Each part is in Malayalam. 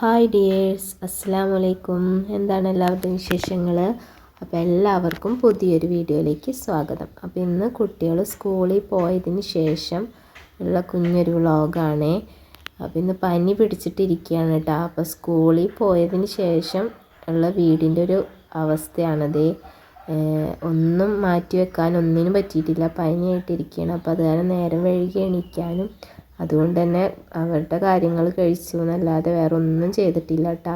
ഹായ് ഡിയേഴ്സ്, അസ്സലാമു അലൈക്കും. എന്താണ് എല്ലാവരുടെയും വിശേഷങ്ങൾ? അപ്പോൾ എല്ലാവർക്കും പുതിയൊരു വീഡിയോയിലേക്ക് സ്വാഗതം. അപ്പോൾ ഇന്ന് കുട്ടികൾ സ്കൂളിൽ പോയതിന് ശേഷം ഉള്ള കുഞ്ഞൊരു വ്ളോഗാണേ. അപ്പോൾ ഇന്ന് പനി പിടിച്ചിട്ടിരിക്കുകയാണ് കേട്ടോ. അപ്പോൾ സ്കൂളിൽ പോയതിന് ശേഷം ഉള്ള വീടിൻ്റെ ഒരു അവസ്ഥയാണത്. ഒന്നും മാറ്റി വെക്കാൻ ഒന്നിനും പറ്റിയിട്ടില്ല, പനിയായിട്ടിരിക്കുകയാണ്. അപ്പോൾ അത് കാരണം നേരം വൈകി എണീക്കാനും അതുകൊണ്ട് തന്നെ അവരുടെ കാര്യങ്ങൾ കഴിച്ചു എന്നല്ലാതെ വേറെ ഒന്നും ചെയ്തിട്ടില്ല കേട്ടോ.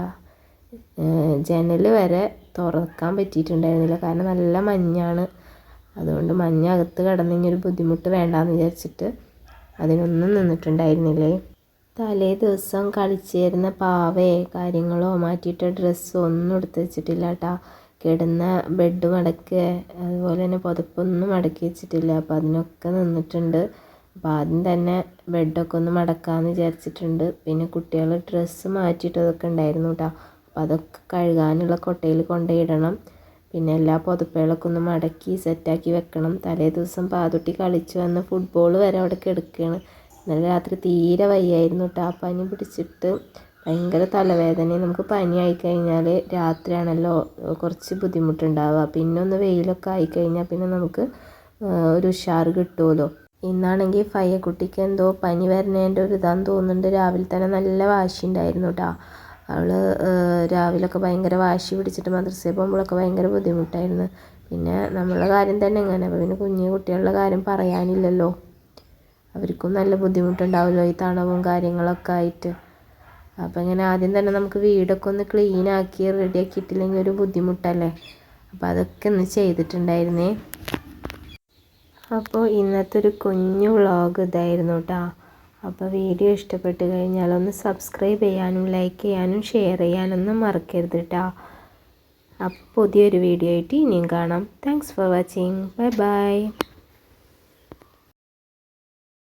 ജനൽ വരെ തുറക്കാൻ പറ്റിയിട്ടുണ്ടായിരുന്നില്ല, കാരണം നല്ല മഞ്ഞാണ്. അതുകൊണ്ട് മഞ്ഞകത്ത് കിടന്നിങ്ങൊരു ബുദ്ധിമുട്ട് വേണ്ടാന്ന് വിചാരിച്ചിട്ട് അതിനൊന്നും നിന്നിട്ടുണ്ടായിരുന്നില്ലേ. തലേ ദിവസം കളിച്ചിരുന്ന പാവയോ കാര്യങ്ങളോ മാറ്റിയിട്ട ഡ്രസ്സോ ഒന്നും എടുത്ത് വെച്ചിട്ടില്ല കേട്ടോ. കിടന്ന ബെഡ് മടക്കുക, അതുപോലെ തന്നെ പുതപ്പൊന്നും മടക്കി വെച്ചിട്ടില്ല. അപ്പോൾ അതിനൊക്കെ നിന്നിട്ടുണ്ട്. അപ്പോൾ ആദ്യം തന്നെ ബെഡൊക്കെ ഒന്ന് മടക്കാമെന്ന് വിചാരിച്ചിട്ടുണ്ട്. പിന്നെ കുട്ടികൾ ഡ്രസ്സ് മാറ്റിയിട്ടതൊക്കെ ഉണ്ടായിരുന്നു കേട്ടോ. അപ്പോൾ അതൊക്കെ കഴുകാനുള്ള കൊട്ടയിൽ കൊണ്ടുപോയിടണം. പിന്നെ എല്ലാ പുതപ്പുകളൊക്കെ ഒന്ന് മടക്കി സെറ്റാക്കി വെക്കണം. തലേ ദിവസം പാതുട്ടി കളിച്ച് വന്ന് ഫുട്ബോൾ വരെ അവിടെ കിടക്കുകയാണ്. ഇന്നലെ രാത്രി തീരെ വയ്യായിരുന്നു കേട്ടോ. ആ പനി പിടിച്ചിട്ട് ഭയങ്കര തലവേദനയും. നമുക്ക് പനി ആയിക്കഴിഞ്ഞാൽ രാത്രിയാണല്ലോ കുറച്ച് ബുദ്ധിമുട്ടുണ്ടാവുക. പിന്നെ ഒന്ന് വെയിലൊക്കെ ആയിക്കഴിഞ്ഞാൽ പിന്നെ നമുക്ക് ഒരു ഉഷാറ് കിട്ടുമല്ലോ. ഇന്നാണെങ്കിൽ ഫയ്യക്കുട്ടിക്ക് എന്തോ പനി വരുന്നതിൻ്റെ ഒരു ഇതാന്ന് തോന്നുന്നുണ്ട്. രാവിലെ തന്നെ നല്ല വാശി ഉണ്ടായിരുന്നു കേട്ടോ. അവൾ രാവിലെയൊക്കെ ഭയങ്കര വാശി പിടിച്ചിട്ട് മദ്രസയിൽ പോകുമ്പോഴൊക്കെ ഭയങ്കര ബുദ്ധിമുട്ടായിരുന്നു. പിന്നെ നമ്മളെ കാര്യം തന്നെ എങ്ങനെ, അപ്പോൾ പിന്നെ കുഞ്ഞു കുട്ടികളുടെ കാര്യം പറയാനില്ലല്ലോ. അവർക്കും നല്ല ബുദ്ധിമുട്ടുണ്ടാവുമല്ലോ ഈ തണവും കാര്യങ്ങളൊക്കെ ആയിട്ട്. അപ്പോൾ ഇങ്ങനെ ആദ്യം തന്നെ നമുക്ക് വീടൊക്കെ ഒന്ന് ക്ലീനാക്കി റെഡിയാക്കിയിട്ടില്ലെങ്കിൽ ഒരു ബുദ്ധിമുട്ടല്ലേ. അപ്പോൾ അതൊക്കെ ഒന്ന് ചെയ്തിട്ടുണ്ടായിരുന്നേ. അപ്പോൾ ഇന്നത്തെ ഒരു കുഞ്ഞു വ്ളോഗ് ഇതായിരുന്നു കേട്ടോ. അപ്പോൾ വീഡിയോ ഇഷ്ടപ്പെട്ട് കഴിഞ്ഞാൽ ഒന്ന് സബ്സ്ക്രൈബ് ചെയ്യാനും ലൈക്ക് ചെയ്യാനും ഷെയർ ചെയ്യാനൊന്നും മറക്കരുത് കേട്ടോ. അപ്പോൾ പുതിയൊരു വീഡിയോ ആയിട്ട് ഇനിയും കാണാം. Thanks for watching. Bye bye.